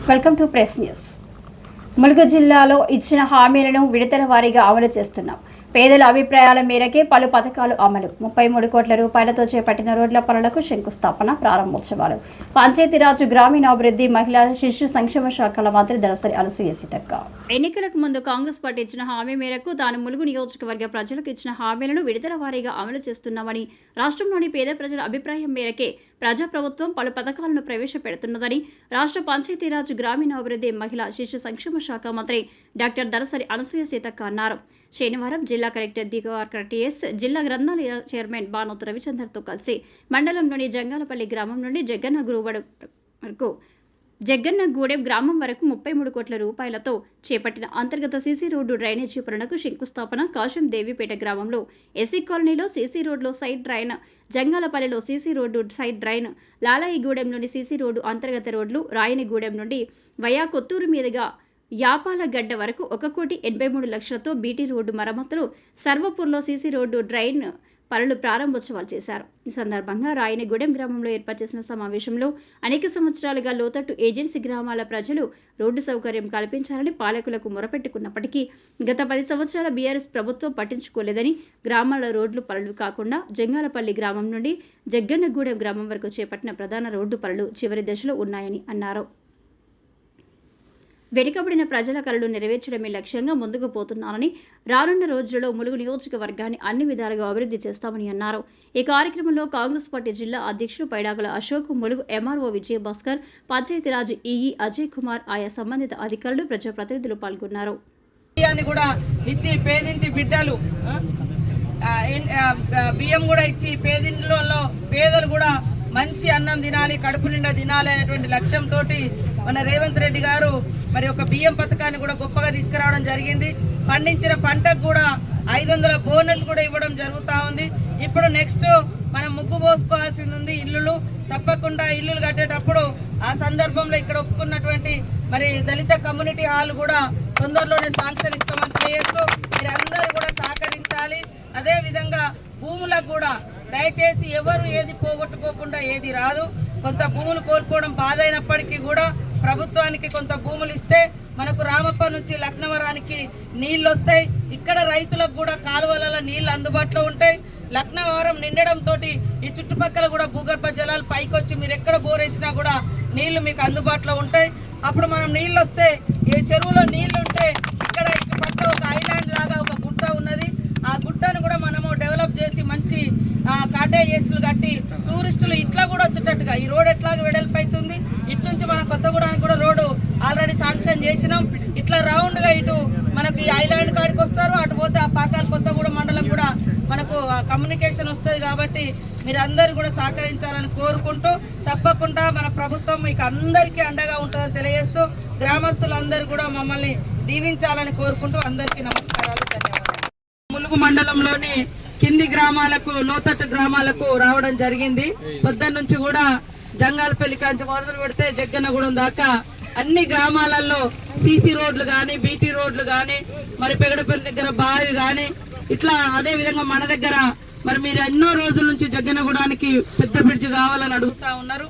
Welcome to press news. Mulugu జిల్లాలో ఇచ్చిన హామీలను విడతల వారీగా అమలు చేస్తున్నాం. పేదల అభిప్రాయాల మేరకే పలు పథకాలు అమలు. 33 కోట్ల రూపాయలతో చేపట్టిన రోడ్ల పనులకు శంకుస్థాపన, ప్రారంభోత్సవాలు. పంచాయతీరాజ్, గ్రామీణాభివృద్ధి, మహిళా శిశు సంక్షేమ శాఖల మంత్రి దళసరి అనసూయ సీతక్క. ఎన్నికలకు ముందు కాంగ్రెస్ పార్టీ ఇచ్చిన హామీ మేరకు తాను ములుగు నియోజకవర్గ ప్రజలకు ఇచ్చిన హామీలను విడతల వారీగా అమలు చేస్తున్నామని, రాష్ట్రంలోని పేద ప్రజల అభిప్రాయం మేరకే ప్రజాప్రభుత్వం పలు పథకాలను ప్రవేశపెడుతున్నదని రాష్ట్ర పంచాయతీరాజ్, గ్రామీణాభివృద్ధి, మహిళా శిశు సంక్షేమ శాఖ మంత్రి డాక్టర్ దళసరి అనసూయ సీతక్క అన్నారు. శనివారం జిల్లా కలెక్టర్ దిగవార్కర్ టీఎస్, జిల్లా గ్రంథాలయ చైర్మన్ బానోతు రవిచందర్తో కలిసి మండలంలోని జంగాలపల్లి గ్రామం నుండి జగ్గన్నగూడెం గ్రామం వరకు 33 కోట్ల రూపాయలతో చేపట్టిన అంతర్గత సీసీ రోడ్డు డ్రైనేజీ పనులకు శంకుస్థాపన, కాశం దేవిపేట గ్రామంలో ఎస్సీ కాలనీలో సీసీ రోడ్లో సైడ్ డ్రైన్, జంగాలపల్లిలో సీసీ రోడ్డు సైడ్ డ్రైన్, లాలాయిగూడెంలోని సీసీ రోడ్డు అంతర్గత రోడ్లు, రాయనిగూడెం నుండి వయా కొత్తూరు మీదుగా యాపాలగడ్డ వరకు 1,83,00,000తో బీటీ రోడ్డు మరమ్మతులు, సర్వపూర్లో సీసీ రోడ్డు డ్రైన్ పనులు ప్రారంభోత్సవాలు చేశారు. ఈ సందర్భంగా రాయనిగూడెం గ్రామంలో ఏర్పాటు చేసిన సమావేశంలో అనేక సంవత్సరాలుగా లోతట్టు ఏజెన్సీ గ్రామాల ప్రజలు రోడ్డు సౌకర్యం కల్పించాలని పాలకులకు మొరపెట్టుకున్నప్పటికీ గత 10 సంవత్సరాల బీఆర్ఎస్ ప్రభుత్వం పట్టించుకోలేదని, గ్రామాల రోడ్లు పనులు కాకుండా జంగాలపల్లి గ్రామం నుండి జగ్గన్నగూడెం గ్రామం వరకు చేపట్టిన ప్రధాన రోడ్డు పనులు చివరి దశలో ఉన్నాయని అన్నారు. వెనుకబడిన ప్రజల కలలు నెరవేర్చడమే లక్ష్యంగా ముందుకు పోతున్నారని, రానున్న రోజుల్లో ములుగు నియోజకవర్గాన్ని అన్ని విధాలుగా అభివృద్ధి చేస్తామని అన్నారు. ఈ కార్యక్రమంలో కాంగ్రెస్ పార్టీ జిల్లా అధ్యక్షులు పైడాకుల అశోక్, ములుగు ఎంఆర్ఓ విజయభాస్కర్, పంచాయతీరాజ్ ఈఈ అజయ్ కుమార్, ఆయా సంబంధిత అధికారులు, ప్రజాప్రతినిధులు పాల్గొన్నారు. బియ్యం కూడా ఇచ్చి పేదింట్లో పేదలు కూడా మంచి అన్నం తినాలి, కడుపు నిండా తినాలి అనేటువంటి లక్ష్యంతో మన రేవంత్ రెడ్డి గారు మరి ఒక బియ్యం పథకాన్ని కూడా గొప్పగా తీసుకురావడం జరిగింది. పండించిన పంటకు కూడా 500 బోనస్ కూడా ఇవ్వడం జరుగుతూ ఉంది. ఇప్పుడు నెక్స్ట్ మనం ముగ్గు పోసుకోవాల్సింది ఉంది. ఇల్లులు తప్పకుండా ఇల్లులు కట్టేటప్పుడు ఆ సందర్భంలో ఇక్కడ ఒప్పుకున్నటువంటి మరి దళిత కమ్యూనిటీ హాల్ కూడా తొందరలోనే శాంక్షన్ ఇస్తామని చేయొచ్చు. మీరందరూ కూడా సహకరించాలి. అదే విధంగా భూములకు కూడా దయచేసి ఎవరు ఏది పోగొట్టుకోకుండా ఏది రాదు. కొంత భూములు కోల్పోవడం బాధ అయినప్పటికీ కూడా ప్రభుత్వానికి కొంత భూములు ఇస్తే మనకు రామప్ప నుంచి లక్నవరానికి నీళ్లు వస్తాయి. ఇక్కడ రైతులకు కూడా కాలువల నీళ్లు అందుబాటులో ఉంటాయి. లక్నవరం నిండడంతో ఈ చుట్టుపక్కల కూడా భూగర్భ జలాలు పైకి వచ్చి మీరు ఎక్కడ బోరేసినా కూడా నీళ్లు మీకు అందుబాటులో ఉంటాయి. అప్పుడు మనం నీళ్లు వస్తే ఏ చెరువులో నీళ్లు ఉంటే ఇక్కడ పక్క ఒక ఐలాండ్ లాగా ఒక గుట్ట ఉన్నది. ఆ గుట్టను కూడా మనము డెవలప్ చేసి మంచి కాటేజెస్లు కట్టి టూరిస్టులు ఇట్లా కూడా వచ్చేటట్టుగా ఈ రోడ్ ఎట్లాగా వెడల్పు అవుతుంది. ఇటు నుంచి మన కొత్తగూడానికి కూడా రోడ్డు ఆల్రెడీ శాంక్షన్ చేసినాం. ఇట్లా రౌండ్గా ఇటు మనకు ఈ ఐలాండ్ కాడికి వస్తారు, అటు పోతే ఆ పాకాల కొత్తగూడెం మండలం కూడా మనకు కమ్యూనికేషన్ వస్తుంది. కాబట్టి మీరందరూ కూడా సహకరించాలని కోరుకుంటూ తప్పకుండా మన ప్రభుత్వం మీకు అందరికీ అండగా ఉంటుందని తెలియజేస్తూ గ్రామస్తులందరూ కూడా మమ్మల్ని దీవించాలని కోరుకుంటూ అందరికీ నమస్కారాలు, ధన్యవాదాలు. ములుగు మండలంలోని కింది గ్రామాలకు, లోతట్టు గ్రామాలకు రావడం జరిగింది. పొద్దున్న నుంచి కూడా జంగాలపల్లి కాంచి మొదలు పెడితే జగ్గన్నగూడెం దాకా అన్ని గ్రామాలలో సీసీ రోడ్లు కానీ, బీటీ రోడ్లు కానీ, మరి పెగడపల్లి దగ్గర బావి కానీ ఇట్లా అదే విధంగా మన దగ్గర మరి మీరు ఎన్నో రోజుల నుంచి జగ్గన్నగూడానికి పెద్ద బ్రిడ్జ్ కావాలని అడుగుతా ఉన్నారు.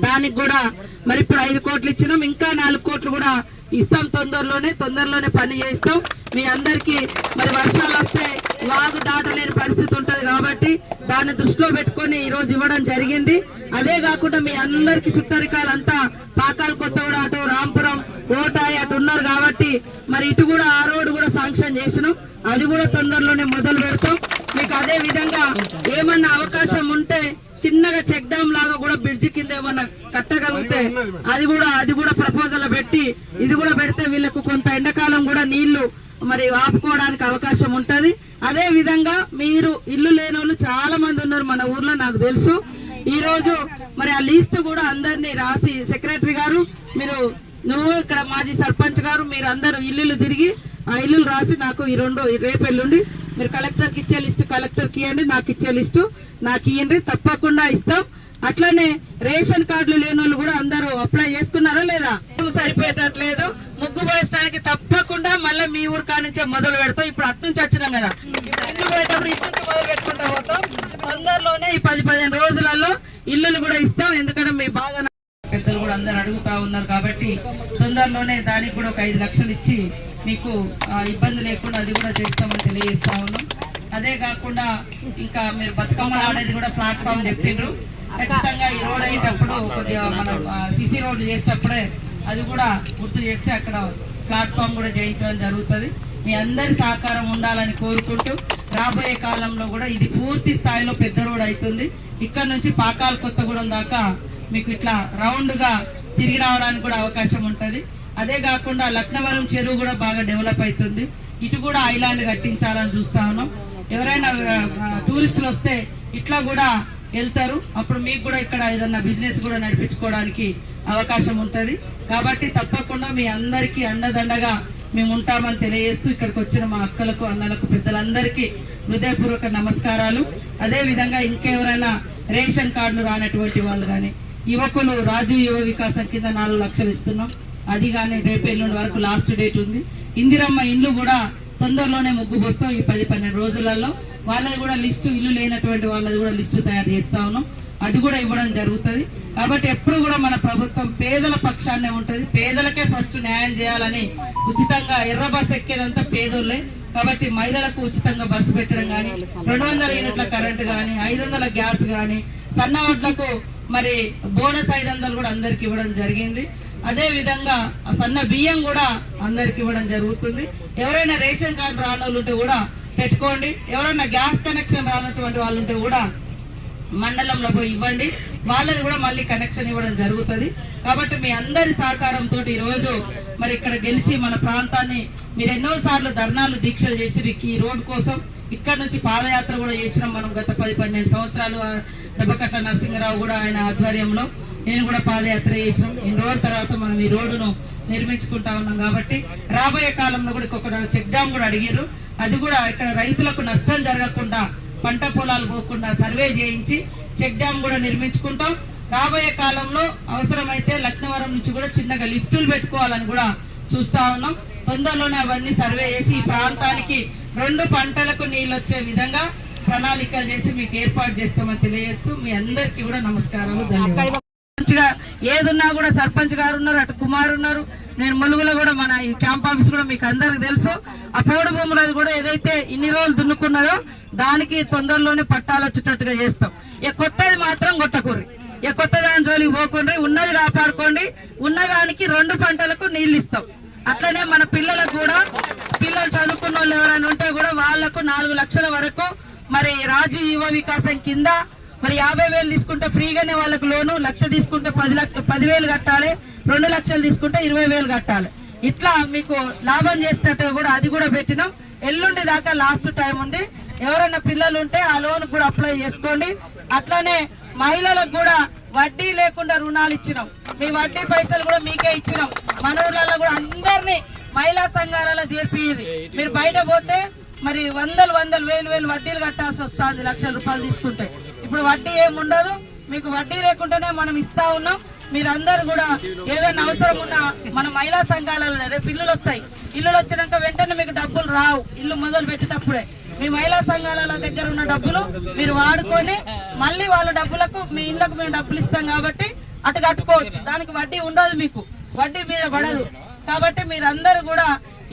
దానికి కూడా మరి ఇప్పుడు 5 కోట్లు ఇచ్చినాం. ఇంకా 4 కోట్లు కూడా ఇస్తాం. తొందరలోనే పని చేస్తాం. మీ అందరికీ మరి వర్షాలు వస్తే వాగు దాటలేని పరిస్థితి ఉంటది కాబట్టి దాన్ని దృష్టిలో పెట్టుకొని ఈ రోజు ఇవ్వడం జరిగింది. అదే కాకుండా మీ అందరికి చుట్టరికాలంతా పాకాల కొత్తగూడ, అటు రాంపురం, కోటాయి అటు ఉన్నారు కాబట్టి మరి ఇటు కూడా ఆ రోడ్డు కూడా శాంక్షన్ చేసినాం. అది కూడా తొందరలోనే మొదలు పెడతాం. మీకు అదే విధంగా ఏమన్నా అవకాశం ఉంటే చిన్నగా చెక్ డ్యామ్ లాగా కూడా బ్రిడ్జి కింద ఏమన్నా కట్టగలిగితే అది కూడా ప్రపోజల్ పెట్టి ఇది కూడా పెడితే వీళ్ళకు కొంత ఎండాకాలం కూడా నీళ్లు మరి ఆపుకోవడానికి అవకాశం ఉంటది. అదే విధంగా మీరు ఇల్లు లేని వాళ్ళు చాలా మంది ఉన్నారు మన ఊర్లో, నాకు తెలుసు. ఈ రోజు మరి ఆ లిస్ట్ కూడా అందరినీ రాసి సెక్రటరీ గారు, నువ్వు ఇక్కడ మాజీ సర్పంచ్ గారు, మీరు అందరూ ఇల్లులు తిరిగి ఆ ఇల్లులు రాసి నాకు రేపు ఎల్లుండి మీరు కలెక్టర్కి ఇచ్చే లిస్టు కలెక్టర్కి ఇవ్వండి, నాకు ఇచ్చే లిస్టు నాకు ఇవ్వండి. తప్పకుండా ఇస్తాం. అట్లనే రేషన్ కార్డులు లేని వాళ్ళు కూడా అందరూ అప్లై చేసుకున్నారా లేదా? సరిపోయేటట్లేదు. ముగ్గు పోయడానికి తప్పకుండా మళ్ళీ మీ ఊరు కానించే మొదలు పెడతాం. ఇప్పుడు అట్నుంచి వచ్చినాం కదా, ఇల్లు పోయేటప్పుడు ఇల్లు మొదలు పెట్టుకుంటా పోతాం. తొందరలోనే ఈ 10-15 రోజులలో ఇల్లులు కూడా ఇస్తాం. ఎందుకంటే మీ బాగా పెద్దలు కూడా అందరు అడుగుతా ఉన్నారు కాబట్టి తొందరలోనే దానికి కూడా ఒక 5 లక్షలు ఇచ్చి మీకు ఇబ్బంది లేకుండా అది కూడా చేస్తామని తెలియజేస్తా ఉన్నాం. అదే కాకుండా ఇంకా మీరు బతుకమ్మ ఆడేది కూడా ప్లాట్ఫామ్ చెప్పిండ్రు. ఖచ్చితంగా ఈ రోడ్ అయ్యేటప్పుడు కొద్దిగా మనం సిసి రోడ్లు చేసేటప్పుడే అది కూడా గుర్తు చేస్తే అక్కడ ప్లాట్ఫామ్ కూడా చేయించడం జరుగుతుంది. మీ అందరి సహకారం ఉండాలని కోరుకుంటూ రాబోయే కాలంలో కూడా ఇది పూర్తి స్థాయిలో పెద్ద రోడ్ అవుతుంది. ఇక్కడ నుంచి పాకాల కొత్తగూడెం దాకా మీకు ఇట్లా రౌండ్ గా తిరిగి రావడానికి కూడా అవకాశం ఉంటది. అదే కాకుండా లక్నవరం చెరువు కూడా బాగా డెవలప్ అవుతుంది. ఇటు కూడా ఐలాండ్ కట్టించాలని చూస్తా ఉన్నాం. ఎవరైనా టూరిస్టులు వస్తే ఇట్లా కూడా వెళ్తారు. అప్పుడు మీకు కూడా ఇక్కడ ఏదన్నా బిజినెస్ కూడా నడిపించుకోవడానికి అవకాశం ఉంటది. కాబట్టి తప్పకుండా మీ అందరికీ అండదండగా మేము ఉంటామని తెలియజేస్తూ ఇక్కడికి వచ్చిన మా అక్కలకు, అన్నలకు, పెద్దలందరికీ హృదయపూర్వక నమస్కారాలు. అదే విధంగా ఇంకెవరైనా రేషన్ కార్డులు రానటువంటి వాళ్ళు కానీ యువకులు రాజీవ్ యువ వికాసం కింద 4 లక్షలు ఇస్తున్నాం. అది కానీ రేపు ఎల్లుండి వరకు లాస్ట్ డేట్ ఉంది. ఇందిరమ్మ ఇండ్లు కూడా తొందరలోనే ముగ్గు పోస్తాం. ఈ 10-12 రోజులలో వాళ్ళది కూడా లిస్టు, ఇల్లు లేనటువంటి వాళ్ళది కూడా లిస్టు తయారు చేస్తా ఉన్నాం. అది కూడా ఇవ్వడం జరుగుతుంది. కాబట్టి ఎప్పుడు కూడా మన ప్రభుత్వం పేదల పక్షాన్నే ఉంటది. పేదలకే ఫస్ట్ న్యాయం చేయాలని ఉచితంగా ఎర్ర బస్ ఎక్కేదంతా పేదోళ్ళే. కాబట్టి మహిళలకు ఉచితంగా బస్సు పెట్టడం కానీ, 200 యూనిట్ల కరెంటు కానీ, 500 గ్యాస్ కానీ, సన్న వడ్లకు మరి బోనస్ 500 కూడా అందరికి ఇవ్వడం జరిగింది. అదే విధంగా సన్న బియ్యం కూడా అందరికి ఇవ్వడం జరుగుతుంది. ఎవరైనా రేషన్ కార్డు రానోళ్ళు ఉంటే కూడా పెట్టుకోండి. ఎవరైనా గ్యాస్ కనెక్షన్ రానటువంటి వాళ్ళు ఉంటే కూడా మండలంలో పోయి ఇవ్వండి. వాళ్ళది కూడా మళ్ళీ కనెక్షన్ ఇవ్వడం జరుగుతుంది. కాబట్టి మీ అందరి సహకారంతో ఈ రోజు మరి ఇక్కడ గెలిచి మన ప్రాంతాన్ని మీరు ఎన్నో సార్లు ధర్నాలు, దీక్షలు చేసి ఈ రోడ్డు కోసం ఇక్కడ నుంచి పాదయాత్ర కూడా చేసినాం మనం. గత 10-12 సంవత్సరాలు దెబ్బకట్ల నరసింహరావు కూడా ఆయన ఆధ్వర్యంలో నేను కూడా పాదయాత్ర చేసినాం. ఇన్ని రోజుల తర్వాత మనం ఈ రోడ్డును నిర్మించుకుంటా ఉన్నాం. కాబట్టి రాబోయే కాలంలో కూడా ఒక చెక్ డ్యామ్ కూడా అడిగారు. అది కూడా ఇక్కడ రైతులకు నష్టం జరగకుండా, పంట పొలాలు పోకుండా సర్వే చేయించి చెక్ డ్యామ్ కూడా నిర్మించుకుంటాం. రాబోయే కాలంలో అవసరమైతే లక్నవరం నుంచి కూడా చిన్నగా లిఫ్టులు పెట్టుకోవాలని కూడా చూస్తా ఉన్నాం. తొందరలోనే అవన్నీ సర్వే చేసి ఈ ప్రాంతానికి 2 పంటలకు నీళ్ళు వచ్చే విధంగా ప్రణాళికలు చేసి మీకు ఏర్పాటు చేస్తామని తెలియజేస్తూ మీ అందరికీ కూడా నమస్కారాలు, ధన్యవాదాలు. ఏదున్నా కూడా సర్పంచ్ గారు ఉన్నారు, అటు కుమార్ ఉన్నారు. నేను ములుగులో కూడా మన ఈ క్యాంప్ ఆఫీస్ కూడా మీకు అందరికి తెలుసు. ఆ పోడు భూములది కూడా ఏదైతే ఇన్ని రోజులు దున్నుకున్నదో దానికి తొందరలోనే పట్టాలు వచ్చేటట్టుగా చేస్తాం. కొత్తది మాత్రం కొట్టకూరి, కొత్త దాని జోలికి పోకుండా ఉన్నది కాపాడుకోండి. ఉన్నదానికి 2 పంటలకు నీళ్లు ఇస్తాం. అట్లనే మన పిల్లలకు కూడా, పిల్లలు చదువుకున్న వాళ్ళు ఎవరైనా ఉంటే కూడా వాళ్లకు 4 లక్షల వరకు మరి రాజీవ్ యువ వికాసం కింద మరి 50,000 తీసుకుంటే ఫ్రీగానే వాళ్ళకు లోను, 1,00,000 తీసుకుంటే 10,000 కట్టాలి, 2 లక్షలు తీసుకుంటే 20,000 కట్టాలి. ఇట్లా మీకు లాభం చేసేటట్టుగా కూడా అది కూడా పెట్టినాం. ఎల్లుండి దాకా లాస్ట్ టైం ఉంది. ఎవరైనా పిల్లలు ఉంటే ఆ లోన్ కూడా అప్లై చేసుకోండి. అట్లానే మహిళలకు కూడా వడ్డీ లేకుండా రుణాలు ఇచ్చినాం. మీ వడ్డీ పైసలు కూడా మీకే ఇచ్చినాం. మన ఊర్లలో కూడా అందరినీ మహిళా సంఘాలలో చేర్పియ్యి. మీరు బయట పోతే మరి 100,000 వేలు వడ్డీలు కట్టాల్సి వస్తుంది. లక్షల రూపాయలు తీసుకుంటే. ఇప్పుడు వడ్డీ ఏముండదు, మీకు వడ్డీ లేకుండానే మనం ఇస్తా ఉన్నాం. మీరందరూ కూడా ఏదైనా అవసరం ఉన్నా మన మహిళా సంఘాలలో రేపు ఇల్లులు వస్తాయి. ఇల్లులు వచ్చినాక వెంటనే మీకు డబ్బులు రావు. ఇల్లు మొదలు పెట్టేటప్పుడే మీ మహిళా సంఘాల దగ్గర ఉన్న డబ్బులు మీరు వాడుకొని మళ్ళీ వాళ్ళ డబ్బులకు మీ ఇళ్లకు మేము డబ్బులు ఇస్తాం కాబట్టి అటు కట్టుకోవచ్చు. దానికి వడ్డీ ఉండదు, మీకు వడ్డీ మీద పడదు. కాబట్టి మీరందరూ కూడా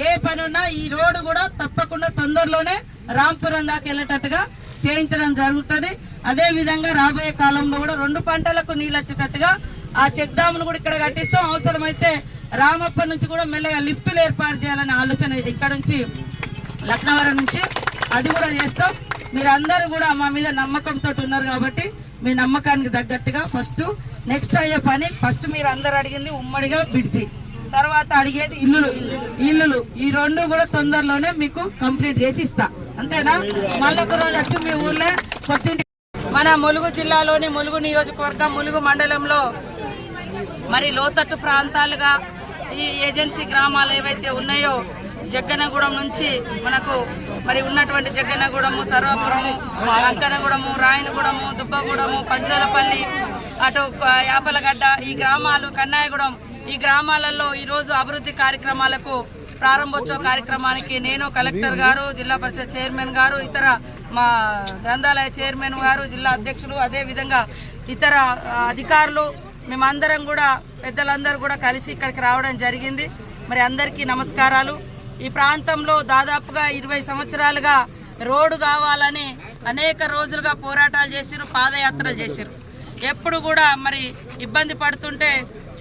ఏ పని ఉన్నా ఈ రోడ్డు కూడా తప్పకుండా తొందరలోనే రాంపురం దాకా వెళ్ళేటట్టుగా చేయించడం జరుగుతుంది. అదే విధంగా రాబోయే కాలంలో కూడా 2 పంటలకు నీళ్ళు వచ్చేటట్టుగా ఆ చెక్ డ్యామ్ ను కూడా ఇక్కడ కట్టిస్తాం. అవసరమైతే రామప్ప నుంచి కూడా మెల్లగా లిఫ్టులు ఏర్పాటు చేయాలనే ఆలోచన ఇక్కడ నుంచి లక్నవరం నుంచి అది కూడా చేస్తాం. మీరందరూ కూడా మా మీద నమ్మకంతో ఉన్నారు కాబట్టి మీ నమ్మకానికి తగ్గట్టుగా నెక్స్ట్ అయ్యే పని మీరు అందరు అడిగింది ఉమ్మడిగా బిడ్చి, తర్వాత అడిగేది ఇల్లులు ఈ 2 కూడా తొందరలోనే మీకు కంప్లీట్ చేసి ఇస్తా. అంతేనా? మళ్ళొక రోజు వచ్చి మీ ఊర్లో కొత్త మన ములుగు జిల్లాలోని ములుగు నియోజకవర్గం, ములుగు మండలంలో మరి లోతట్టు ప్రాంతాలుగా ఈ ఏజెన్సీ గ్రామాలు ఏవైతే ఉన్నాయో జగ్గన్నగూడెం నుంచి మనకు మరి ఉన్నటువంటి జగ్గన్నగూడెము, సర్వాపురము, అంకనగూడెము, రాయనగూడెము, దుబ్బగూడెము, పంచాలపల్లి, అటు యాపలగడ్డ, ఈ గ్రామాలు, కన్నాయగూడెం, ఈ గ్రామాలలో ఈరోజు అభివృద్ధి కార్యక్రమాలకు ప్రారంభోత్సవ కార్యక్రమానికి నేను, కలెక్టర్ గారు, జిల్లా పరిషత్ చైర్మన్ గారు, ఇతర మా గ్రంథాలయ చైర్మన్ గారు, జిల్లా అధ్యక్షులు, అదేవిధంగా ఇతర అధికారులు, మేమందరం కూడా పెద్దలందరూ కూడా కలిసి ఇక్కడికి రావడం జరిగింది. మరి అందరికీ నమస్కారాలు. ఈ ప్రాంతంలో దాదాపుగా 20 సంవత్సరాలుగా రోడ్డు కావాలని అనేక రోజులుగా పోరాటాలు చేసిరు, పాదయాత్రలు చేసిరు. ఎప్పుడు కూడా మరి ఇబ్బంది పడుతుంటే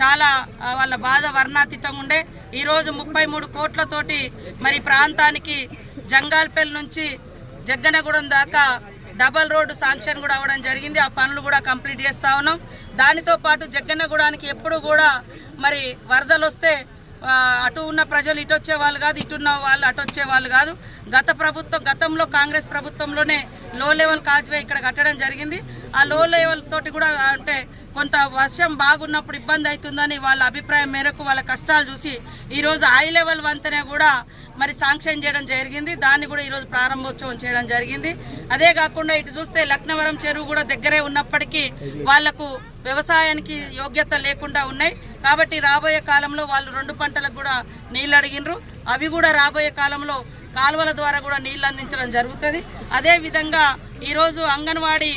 చాలా వాళ్ళ బాధ వర్ణాతీతంగా ఉండే. ఈరోజు 33 కోట్లతోటి మరి ప్రాంతానికి జంగాల్పల్లి నుంచి జగ్గన్నగూడెం దాకా డబల్ రోడ్డు శాంక్షన్ కూడా అవ్వడం జరిగింది. ఆ పనులు కూడా కంప్లీట్ చేస్తూ ఉన్నాం. దానితో పాటు జగ్గన్నగూడానికి ఎప్పుడు కూడా మరి వరదలు వస్తే అటు ఉన్న ప్రజలు ఇటు వచ్చే వాళ్ళు కాదు, ఇటున్న వాళ్ళు అటు వచ్చే వాళ్ళు కాదు. గతంలో కాంగ్రెస్ ప్రభుత్వంలోనే లో లెవెల్ కాజ్వే ఇక్కడ కట్టడం జరిగింది. ఆ లో లెవెల్ తోటి కూడా అంటే కొంత వర్షం బాగున్నప్పుడు ఇబ్బంది అవుతుందని వాళ్ళ అభిప్రాయం మేరకు వాళ్ళ కష్టాలు చూసి ఈరోజు హై లెవెల్ వంతెన కూడా మరి శాంక్షన్ చేయడం జరిగింది. దాన్ని కూడా ఈరోజు ప్రారంభోత్సవం చేయడం జరిగింది. అదే కాకుండా ఇటు చూస్తే లక్నవరం చెరువు కూడా దగ్గరే ఉన్నప్పటికీ వాళ్లకు వ్యవసాయానికి యోగ్యత లేకుండా ఉన్నాయి. కాబట్టి రాబోయే కాలంలో వాళ్ళు 2 పంటలకు కూడా నీళ్ళు అడిగినరు. అవి కూడా రాబోయే కాలంలో కాలువల ద్వారా కూడా నీళ్ళు అందించడం జరుగుతుంది. అదేవిధంగా ఈరోజు అంగన్వాడీ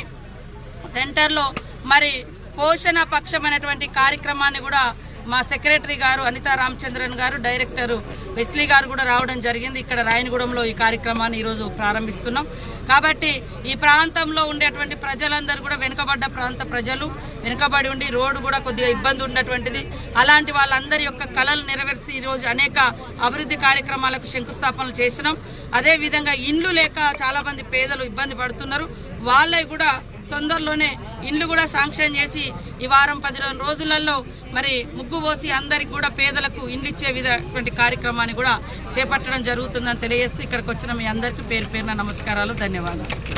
సెంటర్లో మరి పోషణ పక్షం అనేటువంటి కార్యక్రమాన్ని కూడా మా సెక్రటరీ గారు అనితా రామచంద్రన్ గారు, డైరెక్టర్ వెస్లీ గారు కూడా రావడం జరిగింది. ఇక్కడ రాయనగూడెంలో ఈ కార్యక్రమాన్ని ఈరోజు ప్రారంభిస్తున్నాం. కాబట్టి ఈ ప్రాంతంలో ఉండేటువంటి ప్రజలందరూ కూడా వెనుకబడ్డ ప్రాంత ప్రజలు, వెనుకబడి ఉండి రోడ్డు కూడా కొద్దిగా ఇబ్బంది ఉన్నటువంటిది. అలాంటి వాళ్ళందరి యొక్క కళలు నెరవేర్చి ఈరోజు అనేక అభివృద్ధి కార్యక్రమాలకు శంకుస్థాపనలు చేసినాం. అదేవిధంగా ఇండ్లు లేక చాలామంది పేదలు ఇబ్బంది పడుతున్నారు. వాళ్ళవి కూడా తొందరలోనే ఇండ్లు కూడా శాంక్షన్ చేసి ఈ వారం 10 రోజులలో మరి ముగ్గు పోసి అందరికి కూడా పేదలకు ఇండ్లు ఇచ్చే విధటువంటి కార్యక్రమాన్ని కూడా చేపట్టడం జరుగుతుందని తెలియజేస్తూ ఇక్కడికి వచ్చిన మీ అందరికీ పేరు పేరున నమస్కారాలు, ధన్యవాదాలు.